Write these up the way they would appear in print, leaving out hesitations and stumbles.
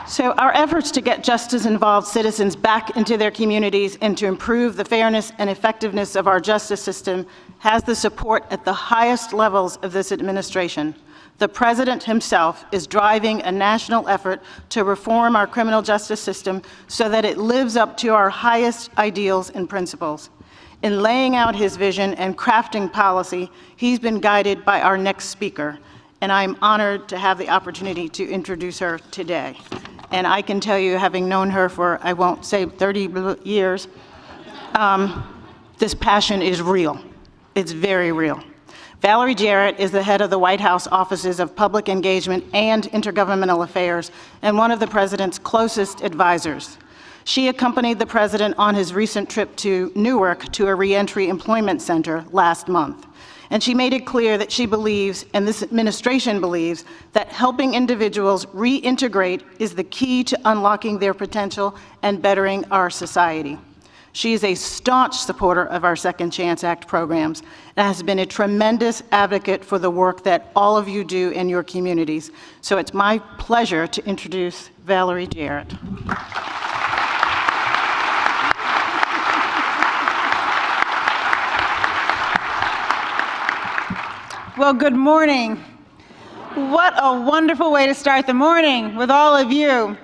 So our efforts to get justice-involved citizens back into their communities and to improve the fairness and effectiveness of our justice system has the support at the highest levels of this administration. The President himself is driving a national effort to reform our criminal justice system so that it lives up to our highest ideals and principles. In laying out his vision and crafting policy, he's been guided by our next speaker, and I'm honored to have the opportunity to introduce her today. And I can tell you, having known her for, I won't say 30 years, this passion is real. It's very real. Valerie Jarrett is the head of the White House Offices of Public Engagement and Intergovernmental Affairs and one of the President's closest advisors. She accompanied the President on his recent trip to Newark to a reentry employment center last month. And she made it clear that she believes, and this administration believes, that helping individuals reintegrate is the key to unlocking their potential and bettering our society. She is a staunch supporter of our Second Chance Act programs and has been a tremendous advocate for the work that all of you do in your communities. So it's my pleasure to introduce Valerie Jarrett. Well, good morning. What a wonderful way to start the morning with all of you.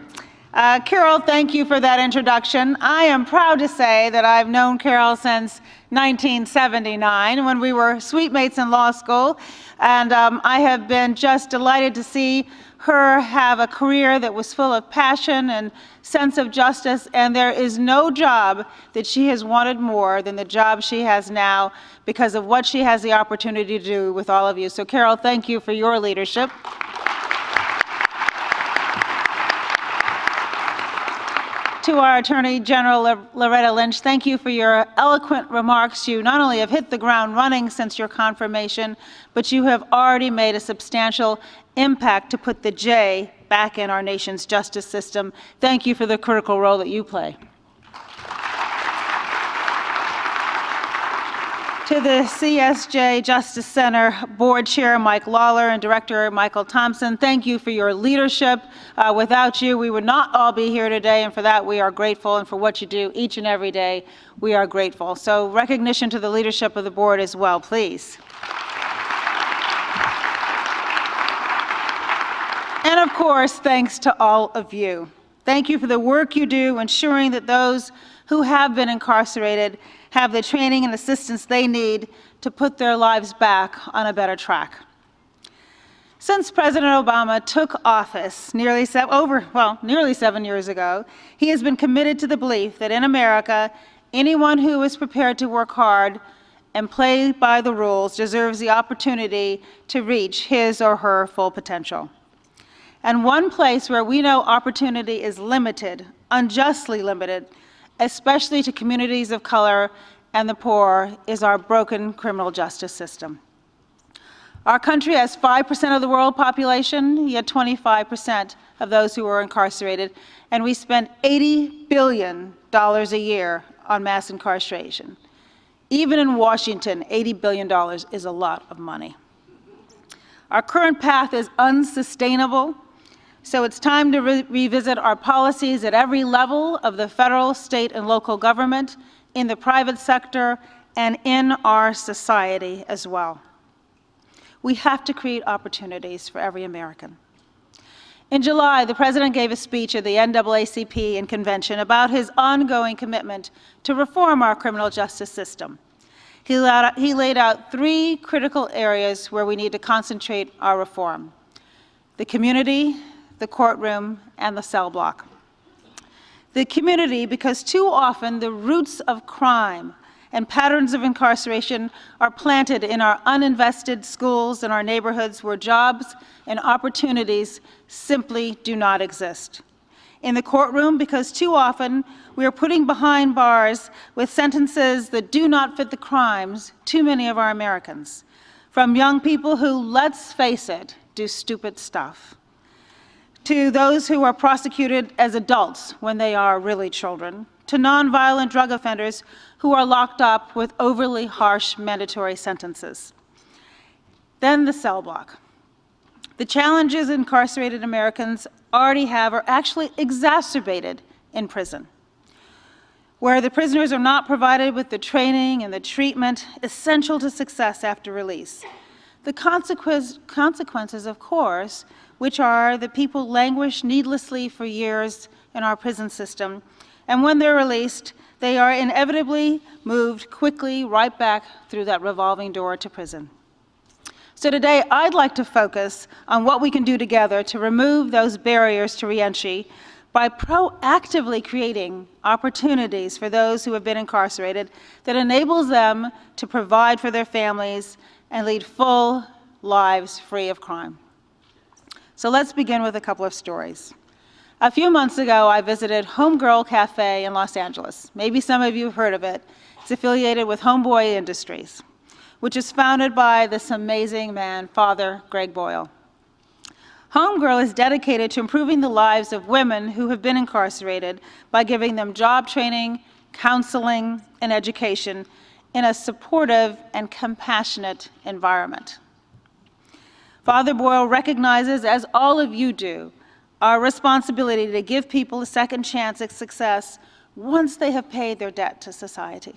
Karol, thank you for that introduction. I am proud to say that I've known Karol since 1979 when we were suite mates in law school, and I have been just delighted to see her have a career that was full of passion and sense of justice, and there is no job that she has wanted more than the job she has now because of what she has the opportunity to do with all of you. So Karol, thank you for your leadership. To our Attorney General Loretta Lynch, thank you for your eloquent remarks. You not only have hit the ground running since your confirmation, but you have already made a substantial impact to put the J back in our nation's justice system. Thank you for the critical role that you play. To the CSJ Justice Center Board Chair Mike Lawler and Director Michael Thompson, thank you for your leadership. Without you, we would not all be here today, and for that we are grateful, and for what you do each and every day, we are grateful. So recognition to the leadership of the board as well, please. And of course, thanks to all of you. Thank you for the work you do ensuring that those who have been incarcerated have the training and assistance they need to put their lives back on a better track. Since President Obama took office nearly 7 years ago, he has been committed to the belief that in America, anyone who is prepared to work hard and play by the rules deserves the opportunity to reach his or her full potential. And one place where we know opportunity is limited, unjustly limited, especially to communities of color and the poor, is our broken criminal justice system. Our country has 5% of the world population, yet 25% of those who are incarcerated, and we spend $80 billion a year on mass incarceration. Even in Washington, $80 billion is a lot of money. Our current path is unsustainable, so it's time to revisit our policies at every level of the federal, state, and local government, in the private sector, and in our society as well. We have to create opportunities for every American. In July, the President gave a speech at the NAACP and convention about his ongoing commitment to reform our criminal justice system. He laid out 3 critical areas where we need to concentrate our reform: the community, the courtroom, and the cell block. The community, because too often the roots of crime and patterns of incarceration are planted in our uninvested schools and our neighborhoods where jobs and opportunities simply do not exist. In the courtroom, because too often we are putting behind bars with sentences that do not fit the crimes too many of our Americans, from young people who, let's face it, do stupid stuff, to those who are prosecuted as adults when they are really children, to nonviolent drug offenders who are locked up with overly harsh mandatory sentences. Then the cell block. The challenges incarcerated Americans already have are actually exacerbated in prison, where the prisoners are not provided with the training and the treatment essential to success after release. The consequences, of course, which are that people languish needlessly for years in our prison system, and when they're released, they are inevitably moved quickly right back through that revolving door to prison. So today, I'd like to focus on what we can do together to remove those barriers to reentry by proactively creating opportunities for those who have been incarcerated that enables them to provide for their families and lead full lives free of crime. So let's begin with a couple of stories. A few months ago, I visited Homegirl Cafe in Los Angeles. Maybe some of you have heard of it. It's affiliated with Homeboy Industries, which is founded by this amazing man, Father Greg Boyle. Homegirl is dedicated to improving the lives of women who have been incarcerated by giving them job training, counseling, and education in a supportive and compassionate environment. Father Boyle recognizes, as all of you do, our responsibility to give people a second chance at success once they have paid their debt to society.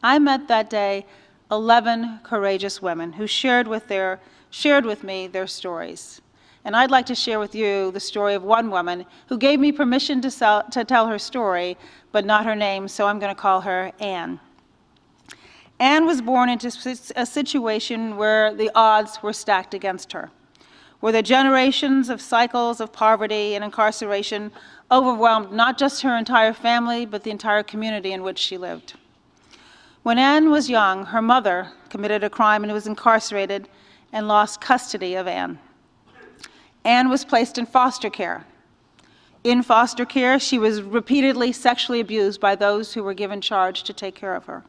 I met that day 11 courageous women who shared with me their stories. And I'd like to share with you the story of one woman who gave me permission to tell her story, but not her name, so I'm going to call her Anne. Anne was born into a situation where the odds were stacked against her, where the generations of cycles of poverty and incarceration overwhelmed not just her entire family, but the entire community in which she lived. When Anne was young, her mother committed a crime and was incarcerated and lost custody of Anne. Anne was placed in foster care. In foster care, she was repeatedly sexually abused by those who were given charge to take care of her.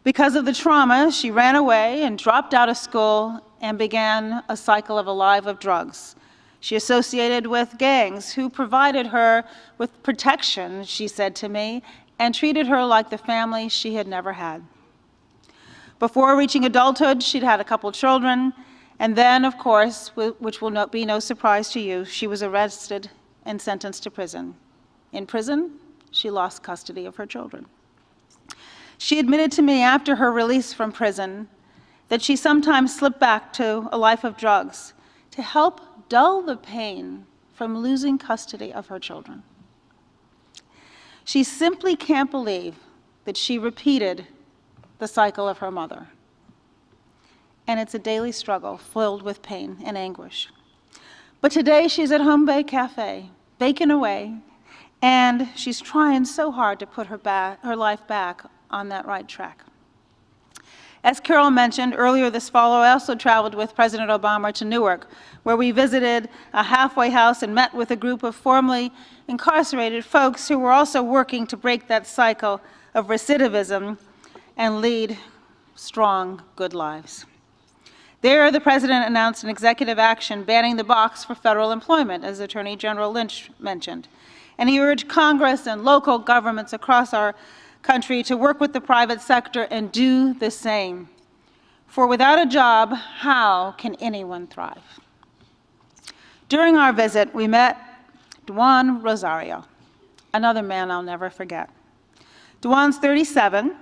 Because of the trauma, she ran away and dropped out of school and began a cycle of a life of drugs. She associated with gangs who provided her with protection, she said to me, and treated her like the family she had never had. Before reaching adulthood, she'd had a couple children, and then, of course, which will be no surprise to you, she was arrested and sentenced to prison. In prison, she lost custody of her children. She admitted to me after her release from prison that she sometimes slipped back to a life of drugs to help dull the pain from losing custody of her children. She simply can't believe that she repeated the cycle of her mother. And it's a daily struggle filled with pain and anguish. But today she's at Homeboy Cafe, baking away, and she's trying so hard to put her life back on that right track. As Karol mentioned, earlier this fall, I also traveled with President Obama to Newark, where we visited a halfway house and met with a group of formerly incarcerated folks who were also working to break that cycle of recidivism and lead strong, good lives. There, the President announced an executive action banning the box for federal employment, as Attorney General Lynch mentioned. And he urged Congress and local governments across our country to work with the private sector and do the same. For without a job, how can anyone thrive? During our visit, we met Juan Rosario, another man I'll never forget. Juan's 37.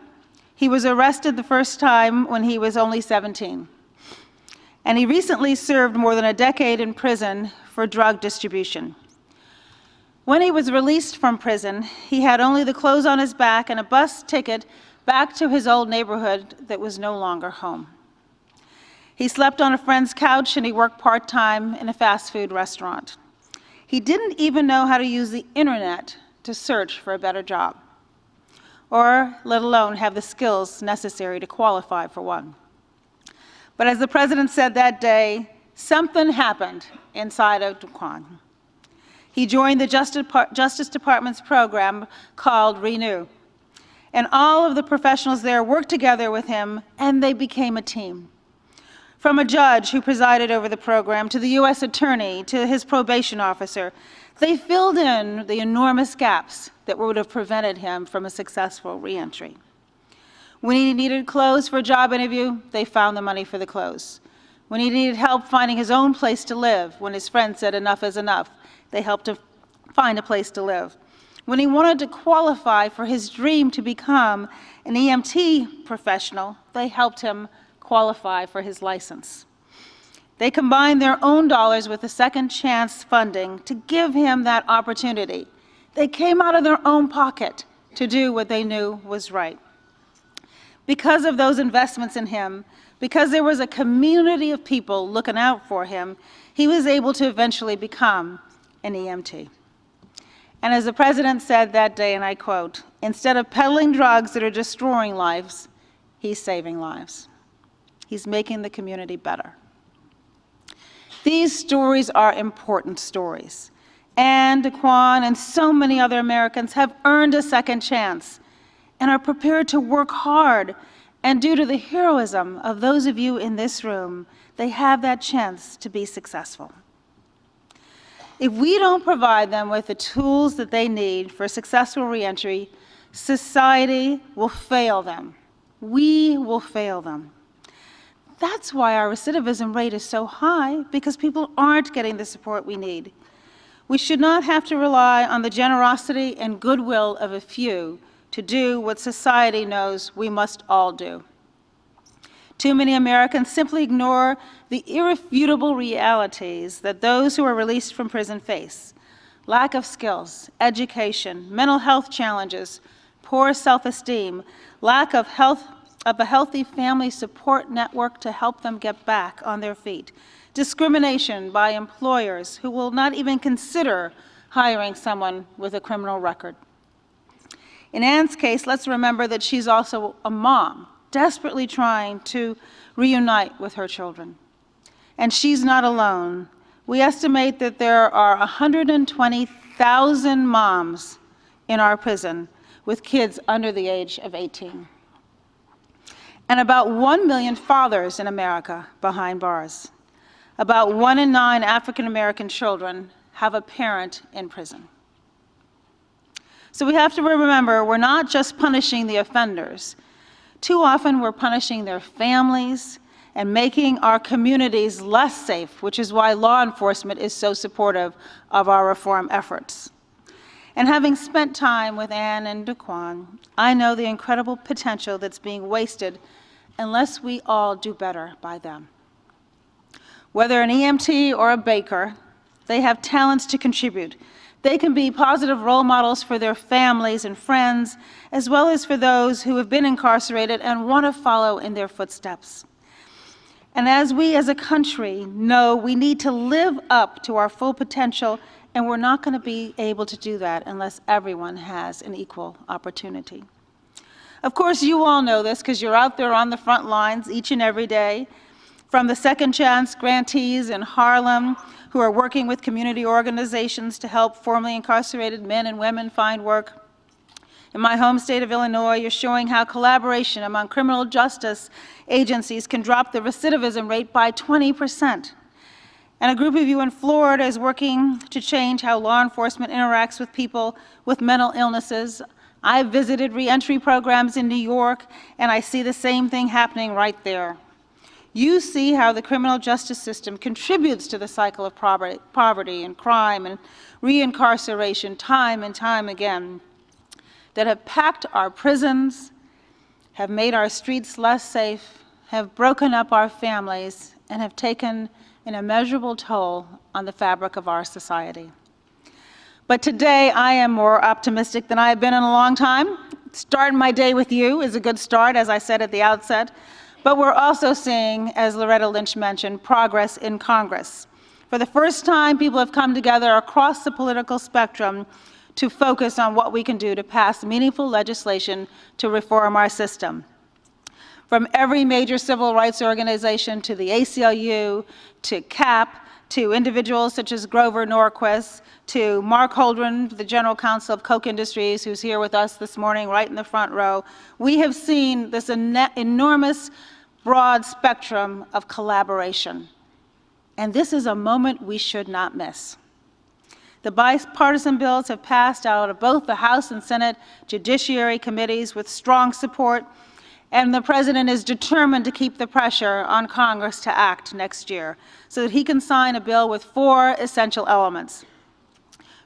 He was arrested the first time when he was only 17. And he recently served more than a decade in prison for drug distribution. When he was released from prison, he had only the clothes on his back and a bus ticket back to his old neighborhood that was no longer home. He slept on a friend's couch and he worked part-time in a fast food restaurant. He didn't even know how to use the internet to search for a better job, or let alone have the skills necessary to qualify for one. But as the President said that day, something happened inside of Juan. He joined the Justice Department's program called Renew. And all of the professionals there worked together with him, and they became a team. From a judge who presided over the program, to the U.S. attorney, to his probation officer, they filled in the enormous gaps that would have prevented him from a successful reentry. When he needed clothes for a job interview, they found the money for the clothes. When he needed help finding his own place to live, when his friend said enough is enough, they helped him find a place to live. When he wanted to qualify for his dream to become an EMT professional, they helped him qualify for his license. They combined their own dollars with the second chance funding to give him that opportunity. They came out of their own pocket to do what they knew was right. Because of those investments in him, because there was a community of people looking out for him, he was able to eventually become an EMT. And as the president said that day, and I quote, "Instead of peddling drugs that are destroying lives, he's saving lives. He's making the community better." These stories are important stories. Anne, Daquan, and so many other Americans have earned a second chance and are prepared to work hard. And due to the heroism of those of you in this room, they have that chance to be successful. If we don't provide them with the tools that they need for successful reentry, society will fail them. We will fail them. That's why our recidivism rate is so high, because people aren't getting the support we need. We should not have to rely on the generosity and goodwill of a few to do what society knows we must all do. Too many Americans simply ignore the irrefutable realities that those who are released from prison face: lack of skills, education, mental health challenges, poor self-esteem, lack of a healthy family support network to help them get back on their feet, discrimination by employers who will not even consider hiring someone with a criminal record. In Anne's case, let's remember that she's also a mom, desperately trying to reunite with her children. And she's not alone. We estimate that there are 120,000 moms in our prison with kids under the age of 18. And about 1 million fathers in America behind bars. About 1 in 9 African American children have a parent in prison. So we have to remember, we're not just punishing the offenders. Too often we're punishing their families and making our communities less safe, which is why law enforcement is so supportive of our reform efforts. And having spent time with Anne and Daquan, I know the incredible potential that's being wasted unless we all do better by them. Whether an EMT or a baker, they have talents to contribute. They can be positive role models for their families and friends, as well as for those who have been incarcerated and want to follow in their footsteps. And as we as a country know, we need to live up to our full potential, and we're not going to be able to do that unless everyone has an equal opportunity. Of course, you all know this because you're out there on the front lines each and every day, from the Second Chance grantees in Harlem, who are working with community organizations to help formerly incarcerated men and women find work. In my home state of Illinois, you're showing how collaboration among criminal justice agencies can drop the recidivism rate by 20%. And a group of you in Florida is working to change how law enforcement interacts with people with mental illnesses. I've visited reentry programs in New York, and I see the same thing happening right there. You see how the criminal justice system contributes to the cycle of poverty and crime and reincarceration time and time again, that have packed our prisons, have made our streets less safe, have broken up our families, and have taken an immeasurable toll on the fabric of our society. But today, I am more optimistic than I have been in a long time. Starting my day with you is a good start, as I said at the outset. But we're also seeing, as Loretta Lynch mentioned, progress in Congress. For the first time, people have come together across the political spectrum to focus on what we can do to pass meaningful legislation to reform our system. From every major civil rights organization to the ACLU, to CAP, to individuals such as Grover Norquist, to Mark Holdren, the General Counsel of Koch Industries, who's here with us this morning right in the front row, we have seen this enormous, broad spectrum of collaboration. And this is a moment we should not miss. The bipartisan bills have passed out of both the House and Senate Judiciary Committees with strong support, And the President is determined to keep the pressure on Congress to act next year so that he can sign a bill with 4 essential elements.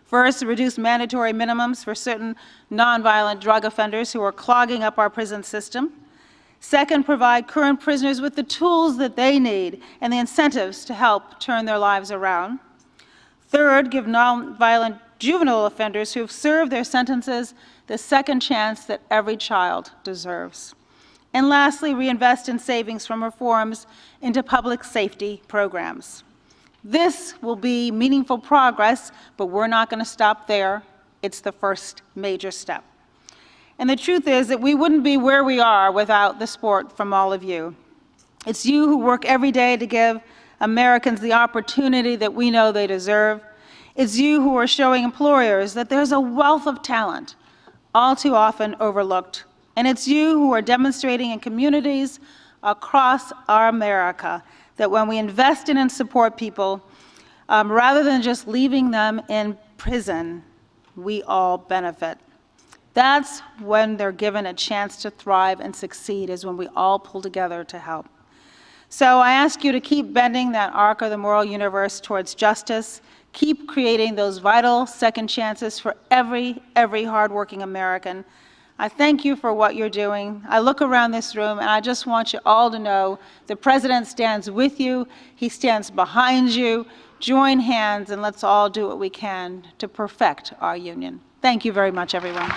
First, reduce mandatory minimums for certain nonviolent drug offenders who are clogging up our prison system. Second, provide current prisoners with the tools that they need and the incentives to help turn their lives around. Third, give nonviolent juvenile offenders who have served their sentences the second chance that every child deserves. And lastly, reinvest in savings from reforms into public safety programs. This will be meaningful progress, but we're not going to stop there. It's the first major step. And the truth is that we wouldn't be where we are without the support from all of you. It's you who work every day to give Americans the opportunity that we know they deserve. It's you who are showing employers that there's a wealth of talent, all too often overlooked. And it's you who are demonstrating in communities across our America that when we invest in and support people, rather than just leaving them in prison, we all benefit. That's when they're given a chance to thrive and succeed, is when we all pull together to help. So I ask you to keep bending that arc of the moral universe towards justice. Keep creating those vital second chances for every hardworking American. I thank you for what you're doing. I look around this room and I just want you all to know the President stands with you. He stands behind you. Join hands and let's all do what we can to perfect our union. Thank you very much, everyone.